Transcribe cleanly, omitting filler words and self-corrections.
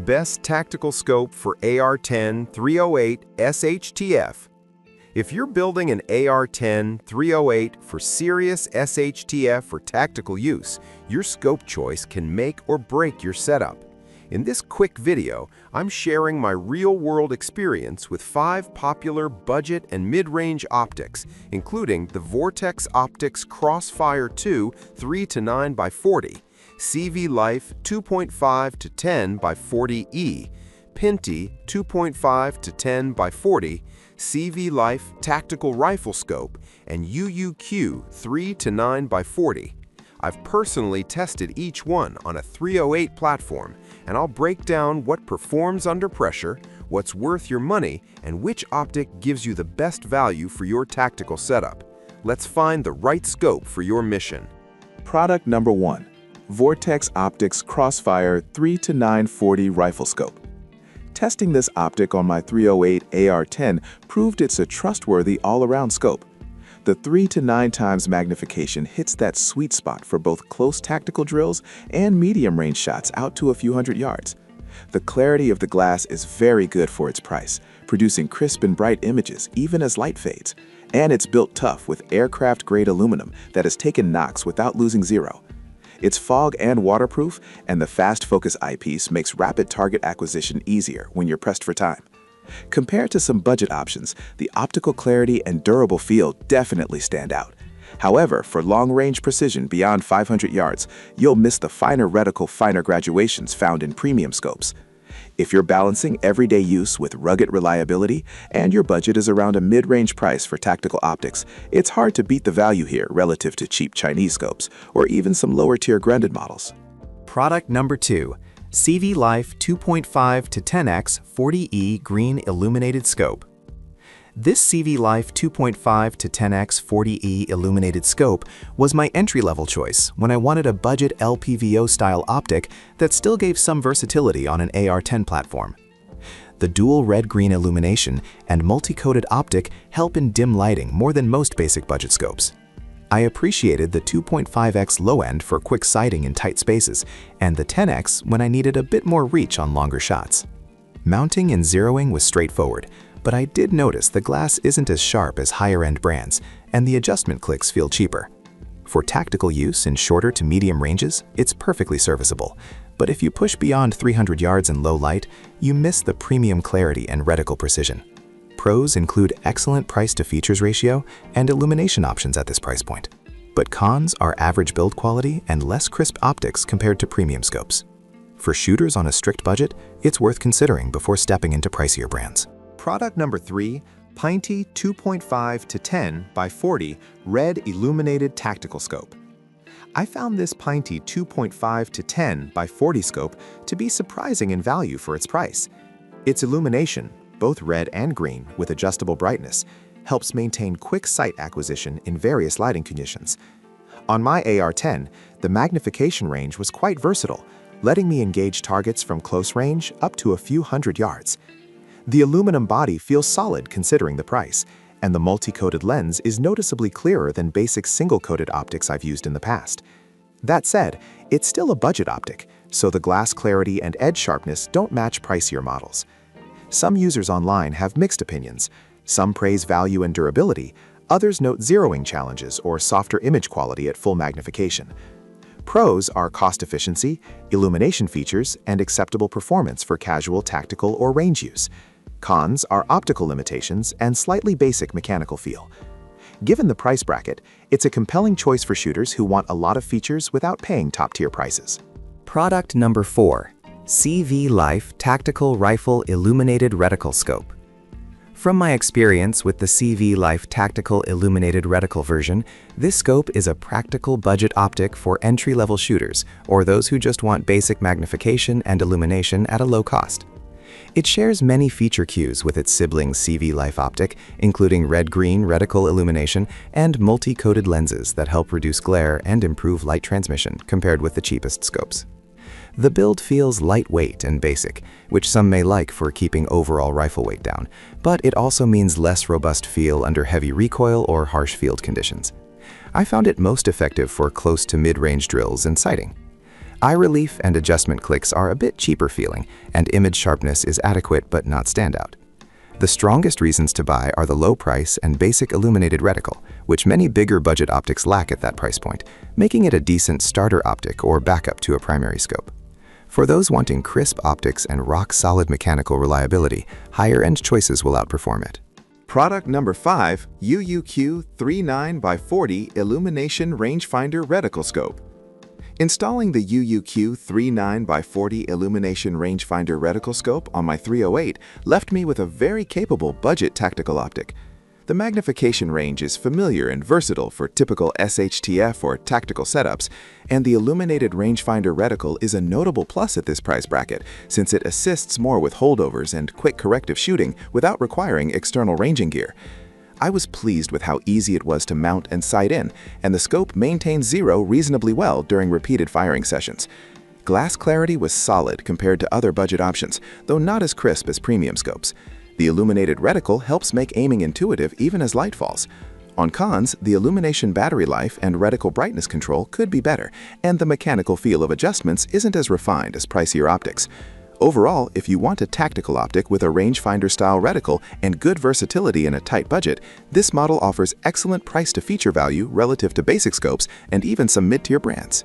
Best tactical scope for AR-10-308 SHTF. If you're building an AR-10-308 for serious SHTF or tactical use, your scope choice can make or break your setup. In this quick video, I'm sharing my real-world experience with 5 popular budget and mid-range optics, including the Vortex Optics Crossfire 2 3-9x40, CV Life 2.5 to 10 by 40E, Pinty 2.5 to 10 by 40, CV Life Tactical Rifle Scope, and UUQ 3 to 9 by 40. I've personally tested each one on a 308 platform, and I'll break down what performs under pressure, what's worth your money, and which optic gives you the best value for your tactical setup. Let's find the right scope for your mission. Product number 1. Vortex Optics Crossfire 3-9-40 Rifle Scope. Testing this optic on my 308 AR-10 proved it's a trustworthy all-around scope. The 3 to 9 times magnification hits that sweet spot for both close tactical drills and medium-range shots out to a few hundred yards. The clarity of the glass is very good for its price, producing crisp and bright images even as light fades. And it's built tough with aircraft-grade aluminum that has taken knocks without losing zero. It's fog and waterproof, and the fast focus eyepiece makes rapid target acquisition easier when you're pressed for time. Compared to some budget options, the optical clarity and durable feel definitely stand out. However, for long-range precision beyond 500 yards, you'll miss the finer reticle, finer graduations found in premium scopes. If you're balancing everyday use with rugged reliability and your budget is around a mid-range price for tactical optics, it's hard to beat the value here relative to cheap Chinese scopes or even some lower-tier grounded models. Product number 2. CV Life 2.5 to 10x 40E Green Illuminated Scope. This CV Life 2.5 to 10x 40E illuminated scope was my entry-level choice when I wanted a budget LPVO-style optic that still gave some versatility on an AR-10 platform. The dual red-green illumination and multi-coated optic help in dim lighting more than most basic budget scopes. I appreciated the 2.5x low end for quick sighting in tight spaces and the 10x when I needed a bit more reach on longer shots. Mounting and zeroing was straightforward, but I did notice the glass isn't as sharp as higher-end brands, and the adjustment clicks feel cheaper. For tactical use in shorter to medium ranges, it's perfectly serviceable, but if you push beyond 300 yards in low light, you miss the premium clarity and reticle precision. Pros include excellent price-to-features ratio and illumination options at this price point, but cons are average build quality and less crisp optics compared to premium scopes. For shooters on a strict budget, it's worth considering before stepping into pricier brands. Product number 3, Pinty 2.5 to 10 by 40 Red Illuminated Tactical Scope. I found this Pinty 2.5 to 10 by 40 scope to be surprising in value for its price. Its illumination, both red and green with adjustable brightness, helps maintain quick sight acquisition in various lighting conditions. On my AR-10, the magnification range was quite versatile, letting me engage targets from close range up to a few hundred yards. The aluminum body feels solid considering the price, and the multi-coated lens is noticeably clearer than basic single-coated optics I've used in the past. That said, it's still a budget optic, so the glass clarity and edge sharpness don't match pricier models. Some users online have mixed opinions. Some praise value and durability, others note zeroing challenges or softer image quality at full magnification. Pros are cost efficiency, illumination features, and acceptable performance for casual, tactical, or range use. Cons are optical limitations and slightly basic mechanical feel. Given the price bracket, it's a compelling choice for shooters who want a lot of features without paying top-tier prices. Product number 4. CV Life Tactical Rifle Illuminated Reticle Scope. From my experience with the CV Life Tactical Illuminated Reticle version, this scope is a practical budget optic for entry-level shooters or those who just want basic magnification and illumination at a low cost. It shares many feature cues with its sibling CV Life optic, including red-green reticle illumination and multi-coated lenses that help reduce glare and improve light transmission compared with the cheapest scopes. The build feels lightweight and basic, which some may like for keeping overall rifle weight down, but it also means less robust feel under heavy recoil or harsh field conditions. I found it most effective for close to mid-range drills and sighting. Eye relief and adjustment clicks are a bit cheaper feeling, and image sharpness is adequate but not standout. The strongest reasons to buy are the low price and basic illuminated reticle, which many bigger budget optics lack at that price point, making it a decent starter optic or backup to a primary scope. For those wanting crisp optics and rock-solid mechanical reliability, higher-end choices will outperform it. Product number 5, UUQ 39x40 Illumination Rangefinder Reticle Scope. Installing the UUQ 39x40 Illumination Rangefinder Reticle Scope on my 308 left me with a very capable budget tactical optic. The magnification range is familiar and versatile for typical SHTF or tactical setups, and the illuminated rangefinder reticle is a notable plus at this price bracket since it assists more with holdovers and quick corrective shooting without requiring external ranging gear. I was pleased with how easy it was to mount and sight in, and the scope maintained zero reasonably well during repeated firing sessions. Glass clarity was solid compared to other budget options, though not as crisp as premium scopes. The illuminated reticle helps make aiming intuitive even as light falls. On cons, the illumination battery life and reticle brightness control could be better, and the mechanical feel of adjustments isn't as refined as pricier optics. Overall, if you want a tactical optic with a rangefinder-style reticle and good versatility in a tight budget, this model offers excellent price-to-feature value relative to basic scopes and even some mid-tier brands.